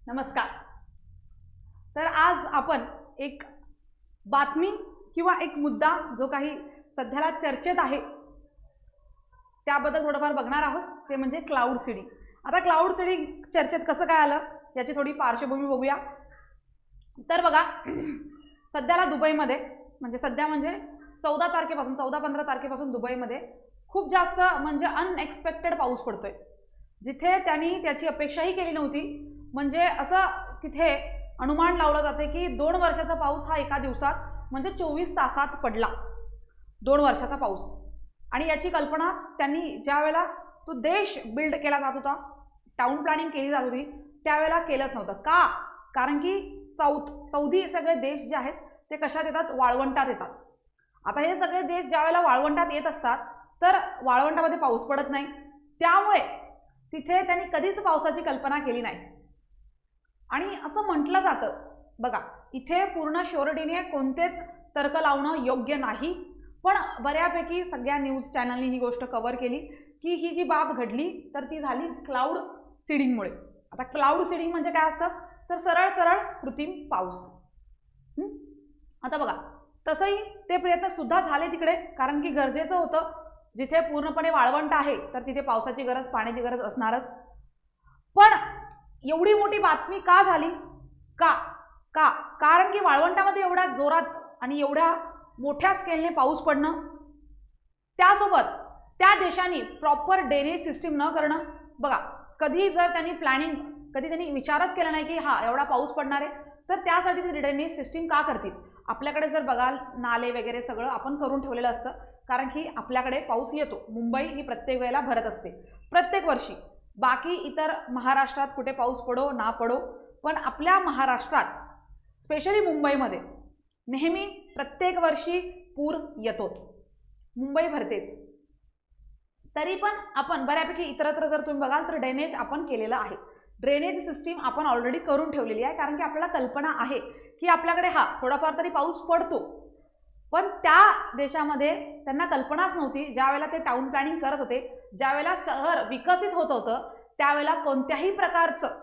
नमस्कार. तर आज आपण एक बातमी किंवा एक मुद्दा जो काही सध्याला चर्चेत आहे त्याबद्दल थोडंफार बघणार आहोत, ते म्हणजे क्लाउड सीडिंग. आता क्लाउड सीडिंग चर्चेत कसं काय आलं याची थोडी पार्श्वभूमी बघूया. तर बघा, सध्याला दुबईमध्ये म्हणजे 14-15 तारखेपासून दुबईमध्ये खूप जास्त म्हणजे अनएक्सपेक्टेड पाऊस पडतोय, जिथे त्यांनी त्याची अपेक्षाही केली नव्हती. म्हणजे असं तिथे अनुमान लावलं जाते की 2 वर्षाचा पाऊस हा एका दिवसात म्हणजे 24 तासात पडला. 2 वर्षाचा पाऊस. आणि याची कल्पना त्यांनी ज्या वेळेला तो देश बिल्ड केला जात होता, टाउन प्लॅनिंग केली जात होती, त्यावेळेला केलंच नव्हतं. का? कारण की सौदी सगळे देश जे आहेत ते कशात येतात? वाळवंटात येतात. आता हे सगळे देश ज्या वेळेला वाळवंटात येत असतात तर वाळवंटामध्ये पाऊस पडत नाही, त्यामुळे तिथे त्यांनी कधीच पावसाची कल्पना केली नाही. आणि असं म्हटलं जातं, बघा इथे पूर्ण शुअरिटीने कोणतेच तर्क लावणं योग्य नाही, पण बऱ्यापैकी सगळ्या न्यूज चॅनलनी ही गोष्ट कव्हर केली की ही जी बाब घडली तर ती झाली क्लाउड सीडिंगमुळे. आता क्लाउड सीडिंग म्हणजे काय असतं? तर सरळ सरळ कृत्रिम पाऊस. आता बघा, तसंही ते प्रयत्न सुद्धा झाले तिकडे, कारण की गरजेचं होतं. जिथे पूर्णपणे वाळवंट आहे तर तिथे पावसाची गरज, पाण्याची गरज असणारच. पण एवढी मोठी बातमी का झाली? कारण की वाळवंटामध्ये एवढ्या जोरात आणि एवढ्या मोठ्या स्केलने पाऊस पडणं, त्यासोबत त्या देशांनी प्रॉपर ड्रेनेज सिस्टीम न करणं. बघा, कधी जर त्यांनी विचारच केला नाही की हा एवढा पाऊस पडणार आहे, तर त्यासाठी ती ड्रेनेज सिस्टीम का करतील? आपल्याकडे जर बघाल नाले वगैरे सगळं आपण करून ठेवलेलं असतं, कारण की आपल्याकडे पाऊस येतो. मुंबई ही प्रत्येक वेळेला भरत असते, प्रत्येक वर्षी. बाकी इतर महाराष्ट्रात कुठे पाऊस पडो ना पडो, पण आपल्या महाराष्ट्रात स्पेशली मुंबईमध्ये नेहमी प्रत्येक वर्षी पूर येतोच, मुंबई भरतेच. तरी पण आपण बऱ्यापैकी इतरत्र जर तुम्ही बघाल तर ड्रेनेज आपण केलेलं आहे. ड्रेनेज सिस्टीम आपण ऑलरेडी करून ठेवलेली आहे, कारण की आपल्याला कल्पना आहे की आपल्याकडे हा थोडाफार तरी पाऊस पडतो. पण त्या देशामध्ये त्यांना कल्पनाच नव्हती. ज्या वेळेला ते टाउन प्लॅनिंग करत होते, ज्या वेळेला शहर विकसित होत होतं, त्यावेळेला कोणत्याही प्रकारचं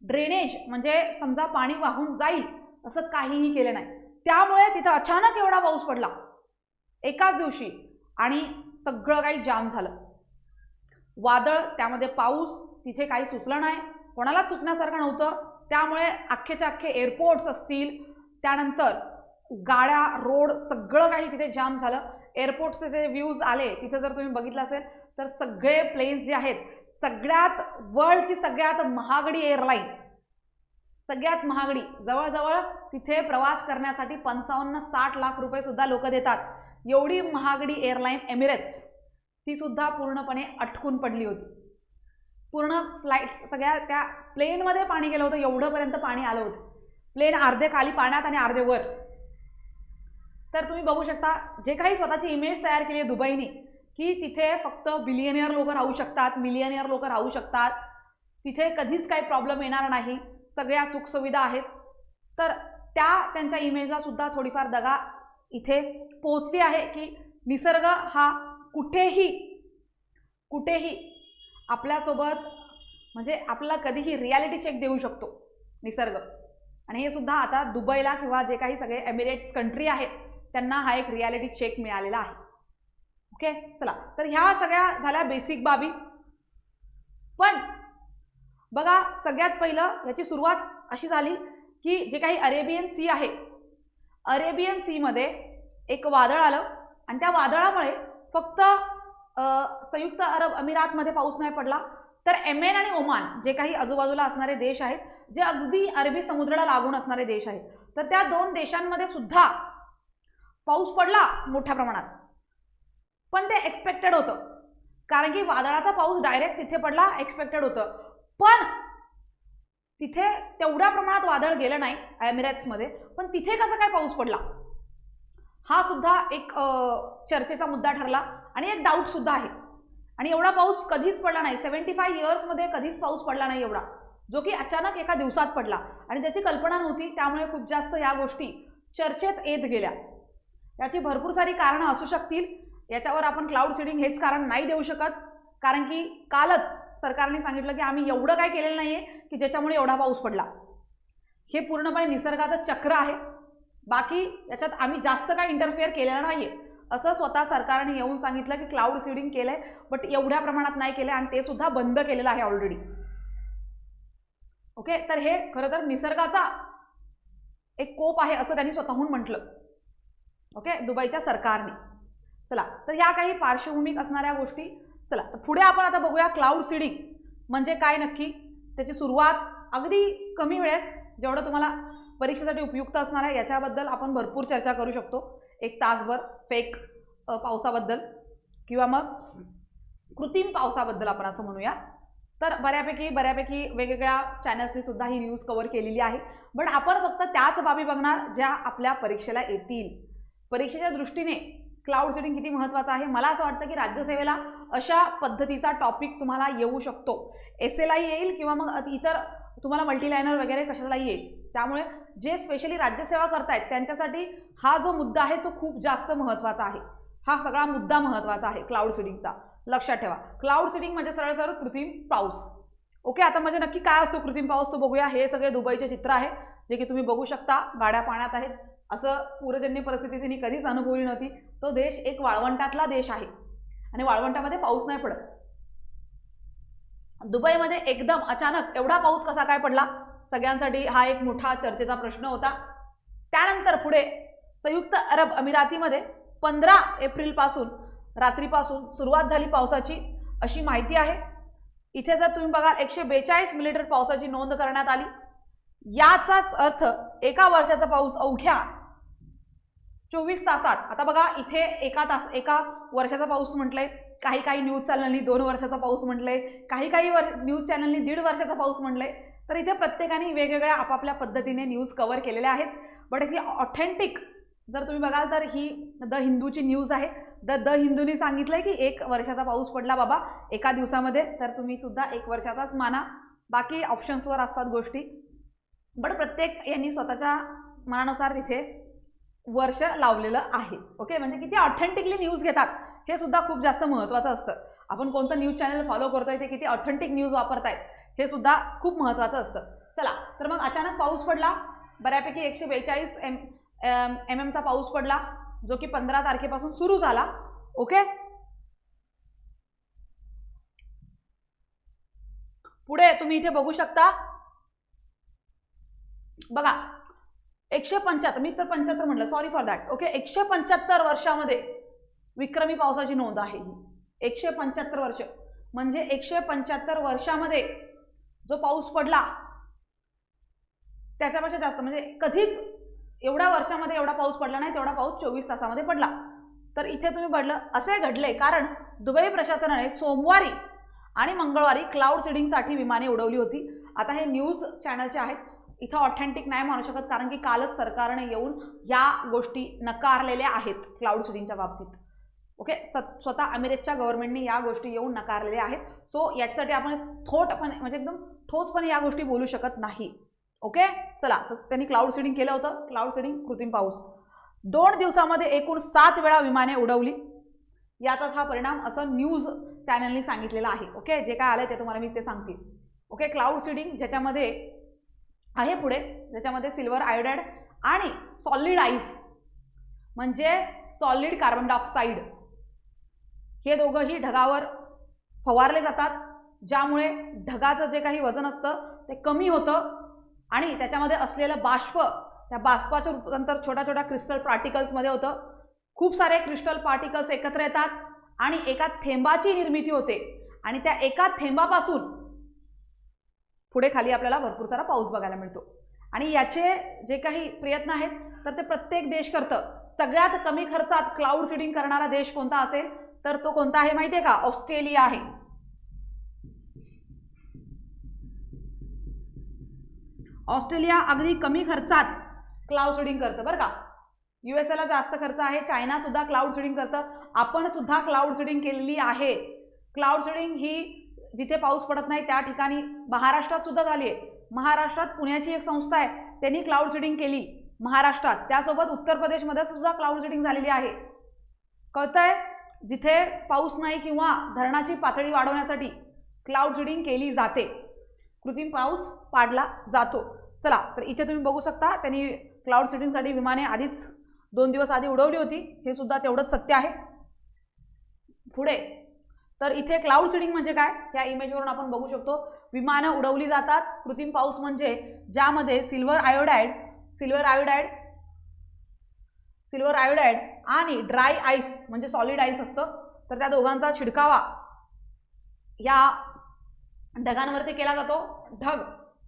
ड्रेनेज म्हणजे समजा पाणी वाहून जाईल असं काहीही केलं नाही. त्यामुळे तिथं अचानक एवढा पाऊस पडला एकाच दिवशी आणि सगळं काही जाम झालं. वादळ, त्यामध्ये पाऊस, तिथे काही सुचलं नाही, कोणालाच सुचण्यासारखं नव्हतं. त्यामुळे अख्खेच्या अख्खे एअरपोर्ट्स असतील, त्यानंतर गाड्या, रोड सगळं काही तिथे जाम झालं. एअरपोर्टचे जे व्ह्यूज आले तिथे जर तुम्ही बघितलं असेल तर सगळे प्लेन्स जे आहेत, सगळ्यात वर्ल्डची सगळ्यात महागडी एअरलाईन, सगळ्यात महागडी, जवळजवळ तिथे प्रवास करण्यासाठी 55-60 लाख रुपये सुद्धा लोक देतात. एवढी महागडी एअरलाईन एमिरेट्स, ती सुद्धा पूर्णपणे अटकून पडली होती. पूर्ण फ्लाईट सगळ्या त्या प्लेनमध्ये पाणी गेलं होतं, एवढंपर्यंत पाणी आलं होतं. प्लेन अर्धे खाली पाण्यात आणि अर्धे वर. तर तुम्ही बघू शकता, जे काही स्वतःची इमेज तयार केली आहे दुबईनी की तिथे फक्त बिलियनियर लोक राहू शकतात, मिलियनियर लोक राहू शकतात, तिथे कधीच काही प्रॉब्लेम येणार नाही, सगळ्या सुखसुविधा आहेत, तर त्यांच्या इमेजला सुद्धा थोडीफार दगा इथे पोहोचली आहे की निसर्ग हा कुठेही आपल्यासोबत म्हणजे आपल्याला कधीही रियालिटी चेक देऊ शकतो निसर्ग. आणि हे सुद्धा आता दुबईला किंवा जे काही सगळे एमिरेट्स कंट्री आहेत त्यांना हा एक रियालिटी चेक मिळालेला आहे. ओके, चला, तर ह्या सगळ्या झाल्या बेसिक बाबी. पण बघा, सगळ्यात पहिलं याची सुरुवात अशी झाली की जे काही अरेबियन सी आहे, अरेबियन सी मध्ये एक वादळ आलं आणि त्या वादळामुळे फक्त संयुक्त अरब अमिरातमध्ये पाऊस नाही पडला, तर येमेन आणि ओमान जे काही आजूबाजूला असणारे देश आहेत, जे अगदी अरबी समुद्राला लागून असणारे देश आहेत, तर त्या 2 देशांमध्ये सुद्धा पाऊस पडला मोठ्या प्रमाणात. पण ते एक्सपेक्टेड होतं, कारण की वादळाचा पाऊस डायरेक्ट तिथे पडला, एक्सपेक्टेड होतं. पण तिथे तेवढ्या प्रमाणात वादळ गेलं नाही एमिरेट्समध्ये, पण तिथे कसा काय पाऊस पडला हा सुद्धा एक चर्चेचा मुद्दा ठरला आणि एक डाऊट सुद्धा आहे. आणि एवढा पाऊस कधीच पडला नाही, 75 इयर्समध्ये कधीच पाऊस पडला नाही एवढा, जो की अचानक एका दिवसात पडला आणि त्याची कल्पना नव्हती. त्यामुळे खूप जास्त या गोष्टी चर्चेत येत गेल्या. याची भरपूर सारी कारणं असू शकतील, याच्यावर आपण क्लाउड सीडिंग हेच कारण नाही देऊ शकत, कारण की कालच सरकारने सांगितलं की आम्ही एवढं काय केलेलं नाहीये की ज्याच्यामुळे एवढा पाऊस पडला. हे पूर्णपणे निसर्गाचं चक्र आहे, बाकी याच्यात आम्ही जास्त काय इंटरफेअर केलेलं नाहीये असं स्वतः सरकारने येऊन सांगितलं की क्लाउड सीडिंग केलंय, बट एवढ्या प्रमाणात नाही केलंय आणि ते सुद्धा बंद केलेलं आहे ऑलरेडी. ओके, तर हे खरं तर निसर्गाचा एक कोप आहे असं त्यांनी स्वतःहून म्हटलं. ओके, दुबईच्या सरकारने. चला, तर या काही पार्श्वभूमिक असणाऱ्या गोष्टी. चला, तर पुढे आपण आता बघूया क्लाउड सीडिंग म्हणजे काय नक्की. त्याची सुरुवात अगदी कमी वेळेत जेवढं तुम्हाला परीक्षेसाठी उपयुक्त असणार आहे याच्याबद्दल आपण भरपूर चर्चा करू शकतो. 1 तासभर फेक पावसाबद्दल किंवा मग कृत्रिम पावसाबद्दल आपण असं म्हणूया. तर बऱ्यापैकी वेगवेगळ्या चॅनल्सनी सुद्धा ही न्यूज कव्हर केलेली आहे. बट आपण फक्त त्याच बाबी बघणार ज्या आपल्या परीक्षेला येतील. परीक्षेच्या दृष्टीने क्लाउड सीडिंग किती महत्त्वाचं आहे. मला असं वाटतं की राज्यसेवेला अशा पद्धतीचा टॉपिक तुम्हाला येऊ शकतो. SLI येईल किंवा मग इतर तुम्हाला मल्टीलायनर वगैरे कशालाही येईल. त्यामुळे जे स्पेशली राज्यसेवा करतायत त्यांच्यासाठी हा जो मुद्दा आहे तो खूप जास्त महत्त्वाचा आहे. हा सगळा मुद्दा महत्त्वाचा आहे क्लाउड सीडिंगचा. लक्षात ठेवा, क्लाउड सीडिंग म्हणजे सरळ सरळ कृत्रिम पाऊस. ओके, आता म्हणजे नक्की काय असतो कृत्रिम पाऊस तो बघूया. हे सगळे दुबईचे चित्र आहे जे की तुम्ही बघू शकता. गाड्या पाण्यात आहेत. असं पूरजन्य परिस्थिती त्यांनी कधीच अनुभवली नव्हती. तो देश एक वाळवंटातला देश आहे आणि वाळवंटामध्ये पाऊस नाही पडत. दुबईमध्ये एकदम अचानक एवढा पाऊस कसा काय पडला, सगळ्यांसाठी हा एक मोठा चर्चेचा प्रश्न होता. त्यानंतर पुढे संयुक्त अरब अमिरातीमध्ये 15 एप्रिलपासून रात्रीपासून सुरुवात झाली पावसाची अशी माहिती आहे. इथे जर तुम्ही बघाल 142 मिलीमीटर पावसाची नोंद करण्यात आली. याचाच अर्थ एका वर्षाचा पाऊस अवघ्या 24 तासात. आता बघा इथे एका वर्षाचा पाऊस म्हटलंय, काही न्यूज चॅनलनी 2 वर्षाचा पाऊस म्हटलंय, काही न्यूज चॅनलनी 1.5 वर्षाचा पाऊस म्हटलंय. तर इथे प्रत्येकाने वेगवेगळ्या आपापल्या पद्धतीने न्यूज कव्हर केलेल्या आहेत. बट ही ऑथेंटिक जर तुम्ही बघाल तर ही द हिंदूची न्यूज आहे. द हिंदूने सांगितलंय की 1 वर्षाचा पाऊस पडला बाबा एका दिवसामध्ये, तर तुम्ही सुद्धा 1 वर्षाचाच माना. बाकी ऑप्शन्सवर असतात गोष्टी, बट प्रत्येक यांनी स्वतःच्या मनानुसार तिथे वर्ष लावलेलं आहे. ओके, म्हणजे किती ऑथेंटिकली न्यूज घेतात हे सुद्धा खूप जास्त महत्त्वाचं असतं. आपण कोणतं न्यूज चॅनल फॉलो करतोय ते किती ऑथेंटिक न्यूज वापरतायत हे सुद्धा खूप महत्त्वाचं असतं. चला, तर मग अचानक पाऊस पडला बऱ्यापैकी 142 mm चा पाऊस पडला जो की 15 तारखेपासून सुरू झाला. ओके, पुढे तुम्ही इथे बघू शकता. बघा 175, मी तर 75 म्हटलं, सॉरी फॉर दॅट. ओके, 175 वर्षामध्ये विक्रमी पावसाची नोंद आहे ही. 175 वर्ष म्हणजे 175 वर्षामध्ये जो पाऊस पडला त्याच्यापेक्षा जास्त, म्हणजे कधीच एवढ्या वर्षामध्ये एवढा पाऊस पडला नाही तेवढा पाऊस 24 तासामध्ये पडला. तर इथे तुम्ही असे घडले कारण दुबई प्रशासनाने सोमवारी आणि मंगळवारी क्लाउड सीडिंगसाठी विमाने उडवली होती. आता हे न्यूज चॅनलचे आहेत, इथं ऑथेंटिक नाही मानू शकत कारण की कालच सरकारने येऊन या गोष्टी नकारलेल्या आहेत क्लाउड सीडिंगच्या बाबतीत. ओके, स्वतः अमिरेतच्या गव्हर्नमेंटने या गोष्टी येऊन नकारलेल्या आहेत. सो याच्यासाठी आपण म्हणजे एकदम ठोसपणे या गोष्टी बोलू शकत नाही. ओके, चला, त्यांनी क्लाउड सीडिंग केलं होतं. क्लाउड सीडिंग कृत्रिम पाऊस 2 दिवसामध्ये एकूण 7 वेळा विमाने उडवली. याचाच हा परिणाम असं न्यूज चॅनलनी सांगितलेलं आहे. ओके, जे काय आलंय ते तुम्हाला मी ते सांगते. ओके, क्लाउड सीडिंग ज्याच्यामध्ये आहे पुढे, ज्याच्यामध्ये सिल्वर आयोडाइड आणि सॉलिड आईस म्हणजे सॉलिड कार्बन डायऑक्साईड हे दोघंही ढगावर फवारले जातात, ज्यामुळे ढगाचं जे काही वजन असतं ते कमी होतं आणि त्याच्यामध्ये असलेलं बाष्प, त्या बाष्पाचं रूपांतर छोट्या छोट्या क्रिस्टल पार्टिकल्समध्ये होतं. खूप सारे क्रिस्टल पार्टिकल्स एकत्र येतात आणि एका थेंबाची निर्मिती होते आणि त्या एका थेंबापासून पुढे खाली आपल्याला भरपूर सारा पाऊस बघायला मिळतो. आणि याचे जे काही प्रयत्न आहेत तर ते प्रत्येक देश करतं. सगळ्यात कमी खर्चात क्लाउड सीडिंग करणारा देश कोणता असेल तर तो कोणता आहे माहिती आहे का? ऑस्ट्रेलिया आहे. ऑस्ट्रेलिया अगदी कमी खर्चात क्लाउड सीडिंग करतं बरं का. USA ला जास्त खर्च आहे, चायना सुद्धा क्लाउड सीडिंग करतं, आपण सुद्धा क्लाउड सीडिंग केलेली आहे. क्लाउड सीडिंग ही जिथे पाऊस पडत नाही त्या ठिकाणी महाराष्ट्रात सुद्धा झाली आहे. महाराष्ट्रात पुण्याची एक संस्था आहे त्यांनी क्लाउड सीडिंग केली महाराष्ट्रात. त्यासोबत उत्तर प्रदेशमध्ये सुद्धा क्लाउड सीडिंग झालेली आहे. कळतंय? जिथे पाऊस नाही किंवा धरणाची पातळी वाढवण्यासाठी क्लाउड सीडिंग केली जाते, कृत्रिम पाऊस पाडला जातो. चला तर इथे तुम्ही बघू शकता त्यांनी क्लाउड सीडिंगसाठी विमाने आधीच 2 दिवस आधी उडवली होती, हे सुद्धा तेवढंच सत्य आहे. पुढे तर इथे क्लाउड सीडिंग म्हणजे काय, या इमेजवरून आपण बघू शकतो. विमानं उडवली जातात. कृत्रिम पाऊस म्हणजे ज्यामध्ये सिल्वर आयोडाइड आणि ड्राय आईस म्हणजे सॉलिड आईस असतं, तर त्या दोघांचा छिडकावा या ढगांवरती केला जातो. ढग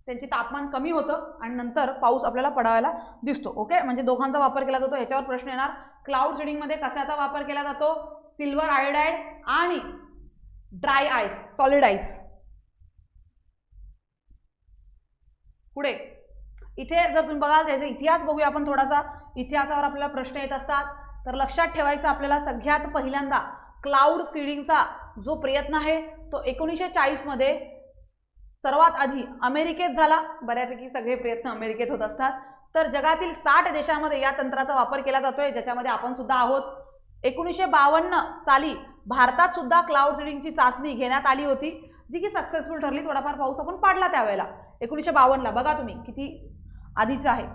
त्यांची तापमान कमी होतं आणि नंतर पाऊस आपल्याला पडायला दिसतो. ओके, म्हणजे दोघांचा वापर केला जातो. याच्यावर प्रश्न येणार, क्लाउड सीडिंगमध्ये कशाचा वापर केला जातो? सिल्वर आयोडाइड आणि ड्राय आईस, सॉलिड आईस. पुढे इथे जर तुम्ही बघाल त्याचा इतिहास बघूया आपण थोडासा. इतिहासावर आपल्याला प्रश्न येत असतात, तर लक्षात ठेवायचं आपल्याला सगळ्यात पहिल्यांदा क्लाउड सीडिंगचा जो प्रयत्न आहे तो 1940 मध्ये सर्वात आधी अमेरिकेत झाला. बऱ्यापैकी सगळे प्रयत्न अमेरिकेत होत असतात. तर जगातील 60 देशांमध्ये या तंत्राचा वापर केला जातोय, ज्याच्यामध्ये आपण सुद्धा आहोत. 1952 साली भारतात सुद्धा क्लाउड सीडिंगची चाचणी घेण्यात आली होती, जी की सक्सेसफुल ठरली. थोडाफार पाऊस आपण पाडला त्यावेळेला 1952ला. बघा तुम्ही किती आधीचं आहे.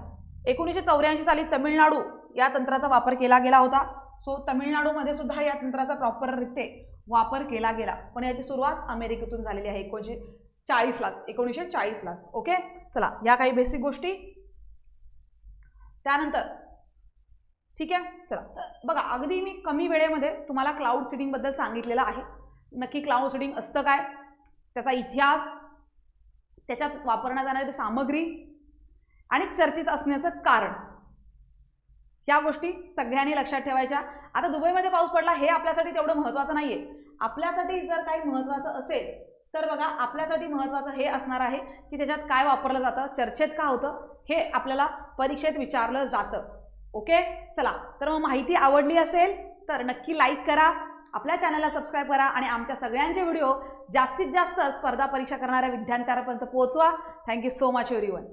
1984 साली तामिळनाडू या तंत्राचा वापर केला गेला होता. सो तामिळनाडूमध्ये सुद्धा या तंत्राचा प्रॉपररित्या वापर केला गेला, पण याची सुरुवात अमेरिकेतून झालेली आहे 1940ला. ओके, चला या काही बेसिक गोष्टी. त्यानंतर ठीक आहे, चला बघा अगदी मी कमी वेळेमध्ये तुम्हाला क्लाउड सीडिंग बद्दल सांगितलेलं आहे. नक्की क्लाउड सीडिंग असतं काय, त्याचा इतिहास, त्याच्यात वापरण्यात जाणारी सामग्री आणि चर्चेत असण्याचं कारण, या गोष्टी सगळ्यांनी लक्षात ठेवायच्या. आता दुबईमध्ये पाऊस पडला हे आपल्यासाठी तेवढं महत्त्वाचं नाहीये. आपल्यासाठी जर काही महत्त्वाचं असेल तर बघा आपल्यासाठी महत्त्वाचं हे असणार आहे की त्याच्यात काय वापरलं जातं, चर्चेत का होतं, हे आपल्याला परीक्षेत विचारलं जातं. ओके, चला तर मग माहिती आवडली असेल तर नक्की लाईक करा, आपल्या चॅनलला सबस्क्राईब करा आणि आमच्या सगळ्यांचे व्हिडिओ जास्तीत जास्त स्पर्धा परीक्षा करणाऱ्या विद्यार्थ्यांपर्यंत पोहोचवा. Thank you so much everyone.